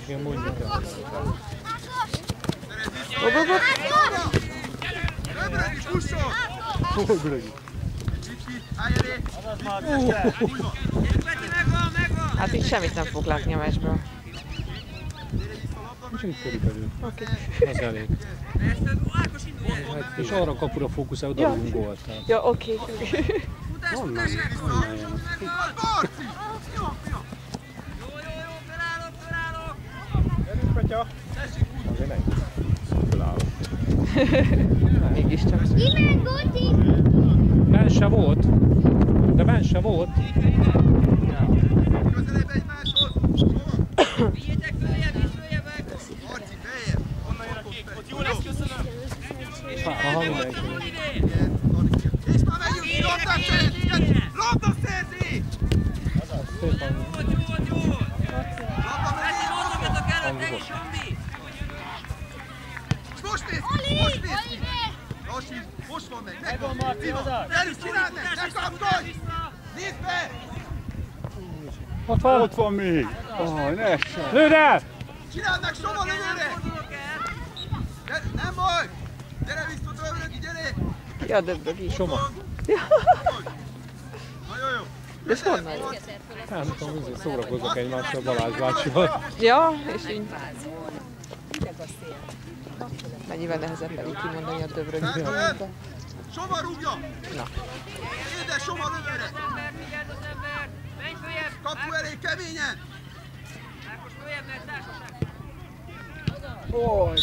Igen, mondjuk el. Hát itt semmit nem fog látni a meccsből. És így körülbelül. Oké. Az elég. És arra a kapura fókuszál, oda rúgunk gólt. Ja, oké. Honnan jön? Azért nem. Fölállok. Mégiscsak. Benn se volt. De benn se volt. Közelebb egymáshoz! Vigyétek följebb, és följebb meg! Marci, beljebb! Onnan jön a kék, ott jó lesz, köszönöm! Aha, mindenki. És már megyünk, labdaszerzés! Szépen. Labda mellé! Most nézd ki! Most nézd ki! Lassíts, most van meg! Megvan Marci, oda! Gyerünk, csináld meg! Ne kapkodj! Nézd be! Ott van! Ott van még! Oh, ne se! Lőd el! Csináld meg Soma lövőre! Nem baj! Gyere vissza, Döbrögi, gyere! Ja, Döbrögi. Soma. Nagyon jó! De ez honnan jön? Nem tudom, szórakozok egymással Balázs bácsival. Ja, és így. Mennyivel nehezebb pedig kimondani a Döbrögi. Soma rúgja! Na. Édes Soma lövőre! Kapu elé keményen! Oly.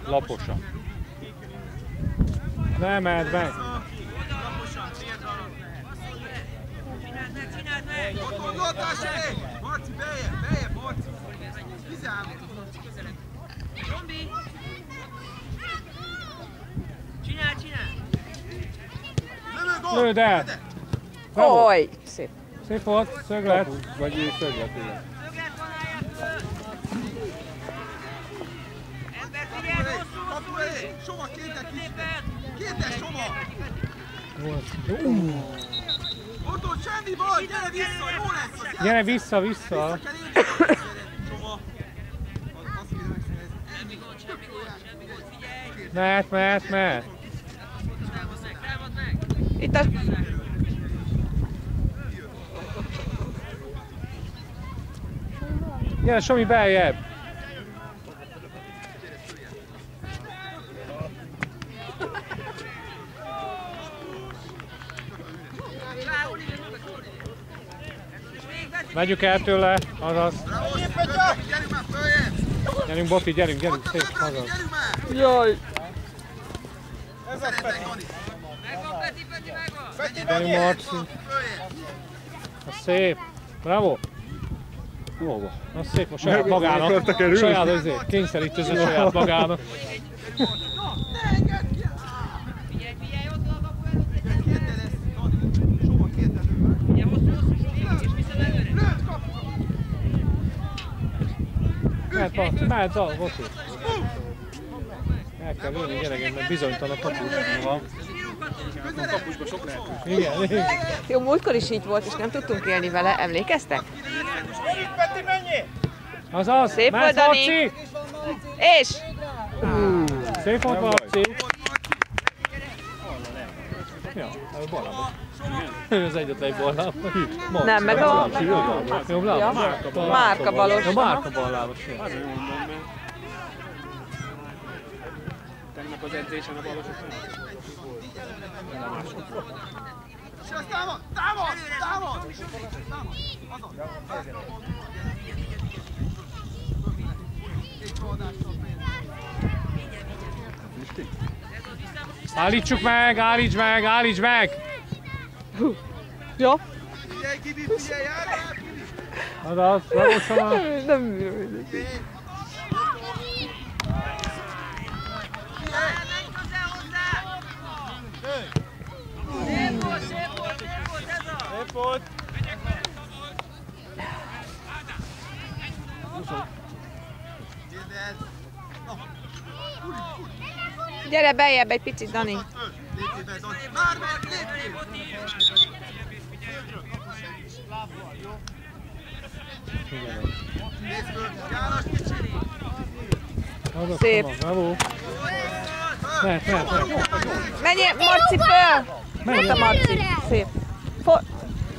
Laposan. Nem emeld meg! Ott van Gatás elé! Marci, beljebb, Marci! 13. Zombi! Csinál! Lövő gól! Lőd el! Oly. Szép. Szép volt, szöglet. Vagy szöglet, igen. Kapu elé! Soma, kétek is! Kétes Soma! Ott semmi baj! Gyere vissza! Jó lesz! Gyere vissza! Vissza kell érni! Soma! Azt kéne megszerezni. Mehet! Itt a... Gyere, Somi, beljebb! Vegyük el tőle, azaz. Gyerünk már följebb! Gyerünk, Boti, gyerünk, szép, azaz. Gyerünk már! Jaj. Szeretek, Dani! Megvan, Peti, megvan! Gyerünk, Marci. Az szép. Bravo! Jó, az szép, most saját magának. Saját azért, kényszerítőző saját magának. Figyelj, ott a kapu előtt egy Kéte lesz, Dani! Soma kéte lövő! Figyelj, hosszú, és vissza előre! Lőtt kapu! Mehet a Boti. El kell lőni, gyerekem, mert bizonytalan a kapus. Van. Kapusban sok lehet. Igen. Jó, múltkor is így volt, és nem tudtunk élni vele. Emlékeztek? Peti, menjél! Azaz, Szép mehet volt, Dani. Marci! És... Szép volt, Marci! Ja, ez ballába. Ő az egyetlen ballába. Nem, meg a... Jobb lába? Ja. Márka balos. Ja, Márka ballábos. Azért mondom, mert... Tegnap az edzésen a balosok nem. És az támad! Támad! Állítsuk meg, állíts meg! Ja. Figyelj, Gibi, figyelj, járjál, Gibi! Azaz, lemosan. Nem bírom. Menj hozzá! Szép volt, ez a! Szép volt! Gyere beljebb egy picit, Dani. Már meg, lépjél! Igen. Nézd föl, János kicsi! Szép. Bravo. Mehet. Menjél, Marci, föl! Ment a Marci. Szép.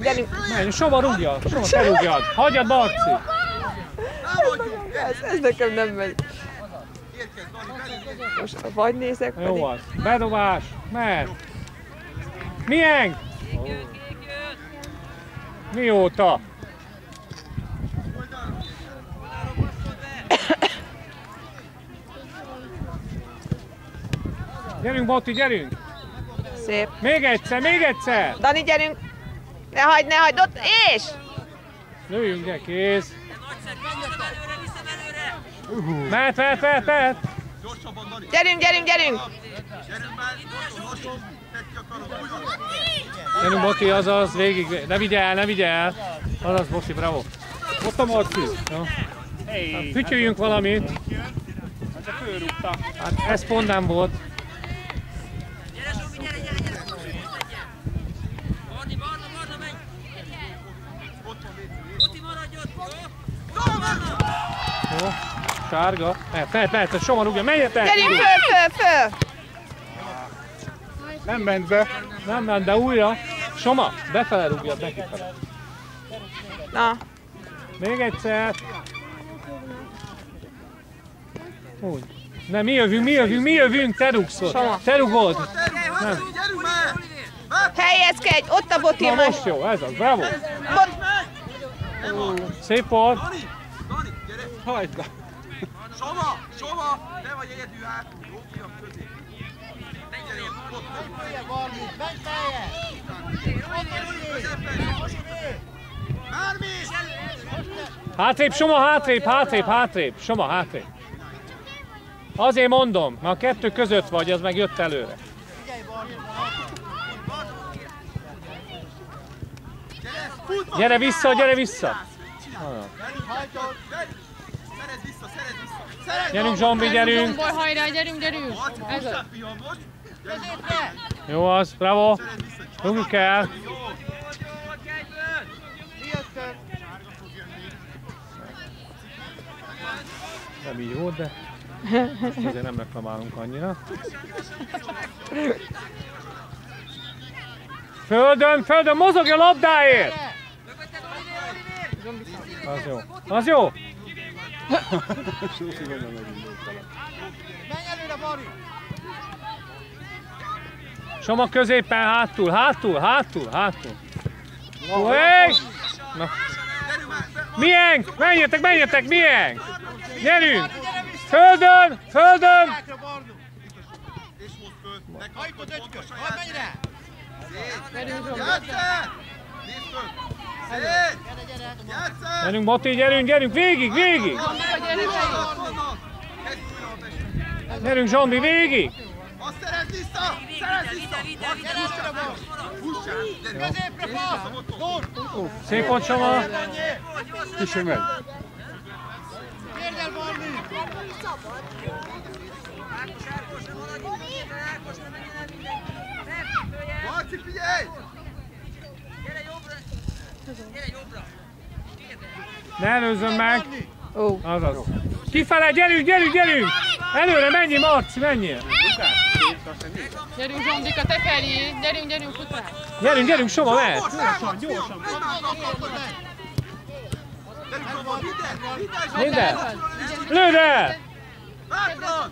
Gyerünk. Menj, Soma rúgja. Soma, te rúgjad. Hagyjad, Marci. Ez nekem nem megy. Most vagy nézek, Jó pedig. az. Bedobás. Mehet. Miénk? Mióta? Gyerünk, Botti, gyerünk! Szép. Még egyszer! Dani, gyerünk! Ne hagyd, ott, és! Lőjünk, de kész! Mehet! Gyorsabban, Dani! Gyerünk! Gyerünk már! Lassan! Tedd ki a karod! Úgy van! Gyerünk, Botti, azaz, végig, ne vigye el! Azaz, Botti, bravo! Ott a Marci. Jó. Hey, Fütyüljünk valamit! hát fölrúgta. Hát ez pont nem volt. Gyere, Zsófi, gyere! Barna, menj! Roti, maradj ott, jó? Jó. Sárga. Mehet, Soma rúgja, menjetek! Gyerünk föl! Nem ment be. Nem ment, de újra. Soma, befele rúgjad neki fele. Na, Még egyszer. Úgy. De mi jövünk, te rúgsz ott. Soma. Te rugod. Gyerünk már! helyezkedj! Ott a Boti. Na most jó, ez az, bravo. Szép volt. Dani, gyere! Hagyd. Soma! Ne vagy egyedül át! Jó fiam, közé! Hátrébb, Soma, hátrébb. Soma, hátrébb. Azért mondom, mert a kettő között vagy, az meg jött előre. Gyere vissza! Szerezd vissza! Gyerünk, Zsombi, gyerünk! Zsombor, hajrá, gyerünk! Ez az. Jó az, bravo! Rúgni kell! Nem így volt, de azért nem reklamálunk annyira. Földön, mozogj a labdáért! Az jó! Soma középen, hátul! Hey! Na. Miénk! Menjetek, miénk! Gyerünk! Földön! És hozd föl! Megkapod pontosan játszál! Játszál! Nézd föl! Szép! Játszál! Gyerünk, Botti, gyerünk! Végig! Gyerünk, Zsombi, végig! Azt szerezd vissza! Hussál! Szép volt, Soma! Kicsi megy. Marci, figyelj! Jobbra! Ne előzzön meg! Ó. Azaz. Kifele, gyerünk! Előre, menjél, Marci, menjél! Gyerünk, Zsombika, te felé! Gyerünk, futás! Gyerünk, Soma, mehet! Gyorsan! Minden! Lőd el! Hátra!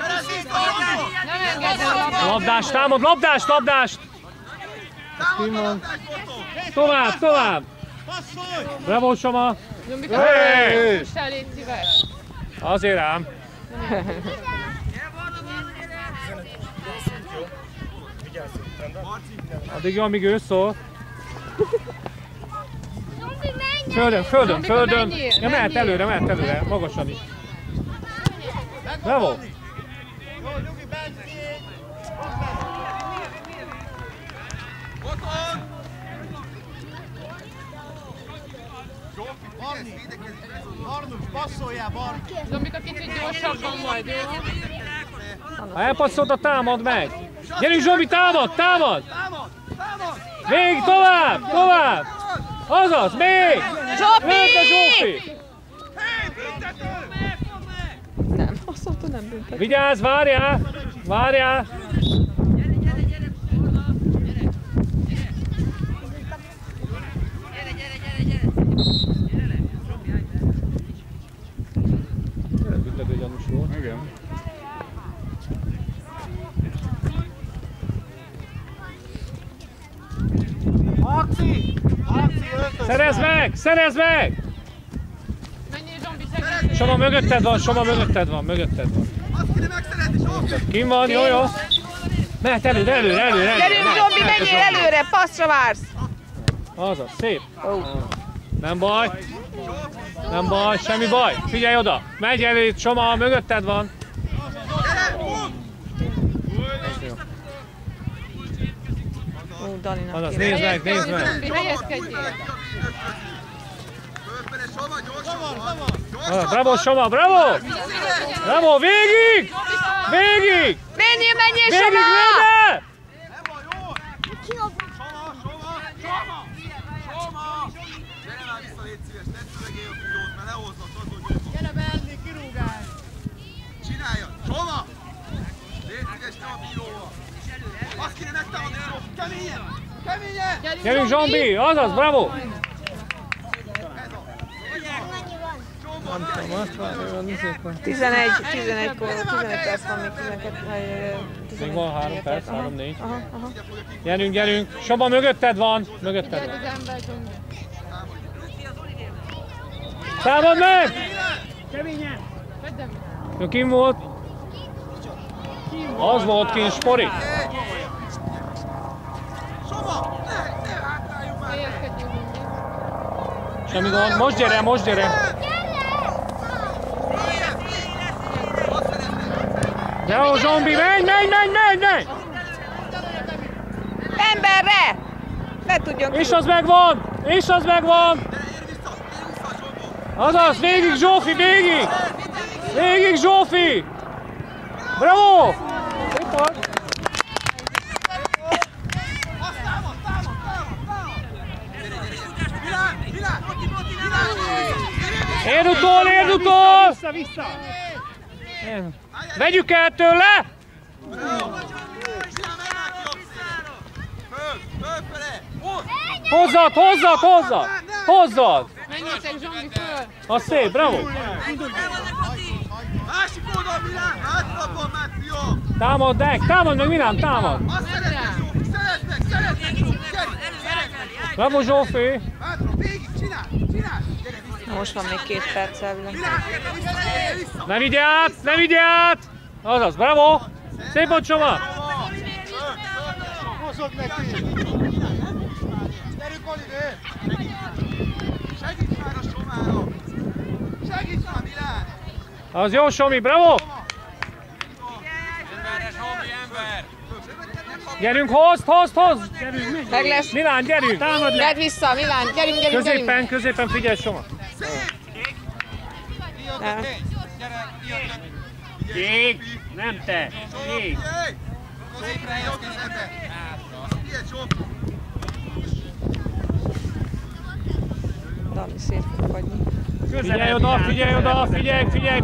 Szerezd vissza! Nem engedd el a labdát! Labdást, támad, labdást! Tovább! Bravo, Soma! Zsombika, Hey! fussál, légy szíves! Azért ám. Addig jó, amíg ő szól. Földön! Ja, mehet előre, magasan is. Bravo! Zsombika, kicsit gyorsabban majd, jó? Ha elpasszolt, támad meg! Gyerünk, Zsobi, támad! Végig, tovább! Azaz, még! Zsofi! Lőtt a Zsófi! Nem, azt mondta, nem büntet. Vigyázz, várjál! Várjál! Büntető gyanús volt. Igen. Akci! Akci, öltöz! Szerezd meg! Szerezd meg! Menjél Zsombi, segíts! Soma mögötted van, Soma mögötted van, mögötted van. Azt kéne megszerezni, Zsófi! Kim van, jó, jó. Mehet előre, előre, előre. Gyerünk Zsombi, menjél előre, passzra vársz! Azaz, szép. Nem baj. Nem baj, semmi baj. Figyelj oda. Megy elé, Soma, mögötted van. Gyere, fut! Ó, Dalinak Azaz, kéne. nézd meg, nézd meg. Zsombi, helyezkedjél! Fölfele, Soma, gyorsan! Azaz, bravo, Soma, bravo! Bravo, végig! Végig! Menjél, menjél, Végig, Soma! védve! Nem van, jó! Soma! Gyere már vissza, légy szíves, ne szövegélj a tudót, mert lehozzak, azon gyors. Gyere belni, kirúgás! Csinálja! Soma! Légy szíves, te a bíróval! Azt kéne megtámadni, Zsófi! Keményen! Keményen! Gyerünk, Zsombi! Azaz, bravo! Nem tudom, Azt várja, nézzék meg. 11 perc van még 12, Még van 3 perc, 3-4. Aha. Gyerünk, gyerünk! Soma, mögötted van! Mögötted Gyere van. az ember, Zsombi! Támad meg! Vedd el! Jó, kim volt? Az volt kint, Spori. Soma! Ne hátráljunk már! Helyezkedjél, Zsombi! Semmi gond. Most gyere, most gyere! Bravo, Zsombi, menj, menj, menj, menj, menj! Emberre! Ne tudjon És az megvan! És az megvan! Ér vissza, Zsombó! Azaz, végig Zsófi, végig! Végig Zsófi! Bravo! Itt van! Azt támad, támad, támad, támad! Milán, Milán! Milán! Érd utol, érd utol! Vissza, vissza! Vegyük el tőle! Hozzad, hozzad, hozzad! Hozzad! Menjétek, Zsombi, föl! Az szép, bravo! Másik oldal, Milán! Hátrabban már, fiam! Támad meg, Milán, támad! Azt szeretnek, Zsófi! Szeretnek, Zsófi! Gyere! Bravo, Zsófi! Hátra, végig, csinál! Csinál! Gyere vissza! Most van még 2 perc elvileg. Milán, gyere vissza! Gyere vissza! Ne vigye át, ne vigye át! Azaz, bravo! Szép volt, Soma! Hozod neki! Gyerünk, Oliver! Segíts már a Somára! Segíts már, Milán! Az jó, Somi, bravo! Gyerünk, hozd! Gyerünk, Meg lesz. Milán, gyerünk! Támad le! Vedd vissza, Milán, gyerünk! Középen, figyelj, Soma! Ne. Jég! Nem te! Jég! Figyelj! Középre jó közepbe! Figyelj, Zsófi! Dani szét fog hagyni. Figyelj oda,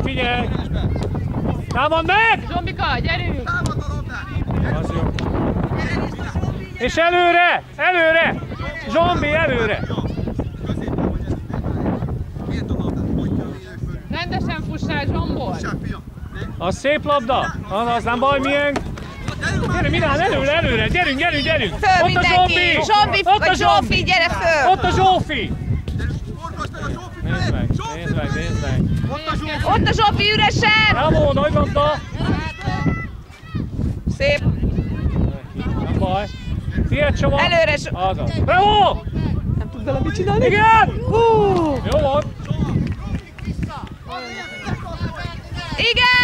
figyelj! Támad meg! Zsombika, gyerünk! Támad a labdát! Az jó. És előre! Zsombi, előre! Középen vagy előtt! Miért a labdát? Hogy kell élők föl? Rendesen fussál, Zsombor! Sák, fiam! Az szép labda! Az nem baj, milyen? Gyere, Milán, előre! Gyerünk! Föl Ott a mindenki! Zsombi! Zsombi, Ott a vagy Zsófi, gyere föl! Ott a Zsófi! Forgasd meg a Zsófi Nézd felé! meg! Ott a Zsófi! Ott a Zsófi üresen! Bravo, nagy labda! Szép! Nem baj. Tiéd, Soma! Előre! Azaz. Bravo! Nem tud vele mit csinálni? Igen! Hú! Jó volt! Igen!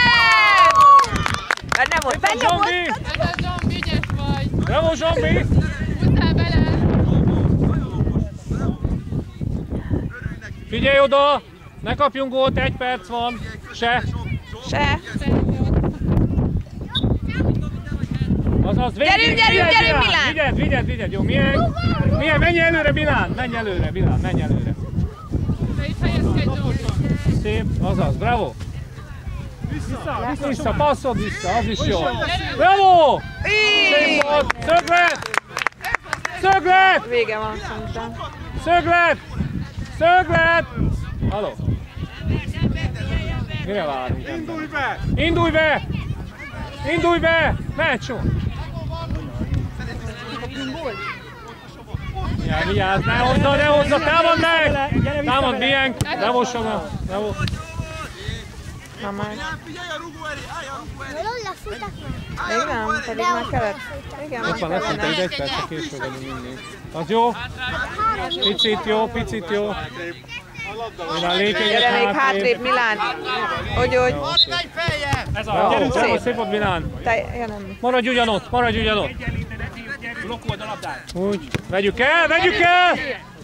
Mert nem volt benne volt. Zsombi! Ez a Zsombi, ügyes vagy! Bravo, Zsombi! Húzzál bele! Figyelj oda! Ne kapjunk gólt, 1 perc van. Se. Se. Az Azaz, Gyerünk, Milán! Vigyed, jó, milyen, menj előre, Milán, menj előre. Te itt helyezkedj, Zsófi. Szép, azaz, bravo! Vissza, passzod vissza, az is jó. Bravo! Szép volt, szöglet! Vége van szerintem. Szöglet! Halló! Mire várunk? Indulj be! Mehetsz so! Vigyázz, ne hozza, támad meg! Támad, milyen? Levossam el, Na már. Figyelj a rugó elé, állj a rugó elé! Még nem, pedig már kellett. Igen, Ott van, azt mondta, hogy egy percre később vagyunk mindig. Az jó? Picit jó. Milán lépjeget gyere még hátrébb, Milán. Hogy. Ez a... Bravo, szép volt, Milán. Maradj ugyanott. Blokkold a labdát. Úgy, vegyük el!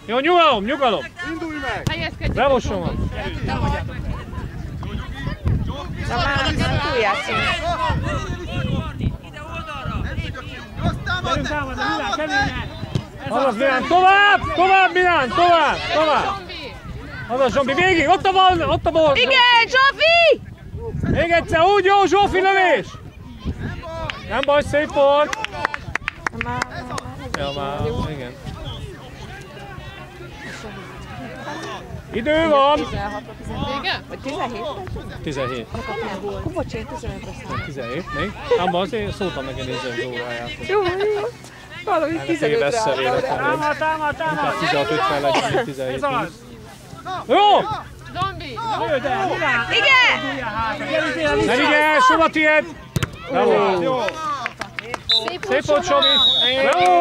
Jó, nyugalom! Helyezkedj. Levosom van. Na már túljátszunk. Ide oldalra! Rossz támad! Azaz, Milán, tovább, Milán, tovább! Zsombi. Azaz, Zsombi, végig, ott a bal! Igen, Zsófi! Még egyszer, úgy jó, Zsófi lövés! Nem baj, szép volt! Ja, már, igen. Idő van! 16 Vége? vagy 17? 17. Akkor bocs, én 15-re számolom. 17 még? Nem baj, azért szóltam neki nézni az óráját. Jó. Valahogy 15-re álltam. Támad! 16-50 legyen, 17. Jó! Zombi. Igen! Ne vigyázz, sova tiéd! Bravo! Szép Szép volt, Somi! Bravo!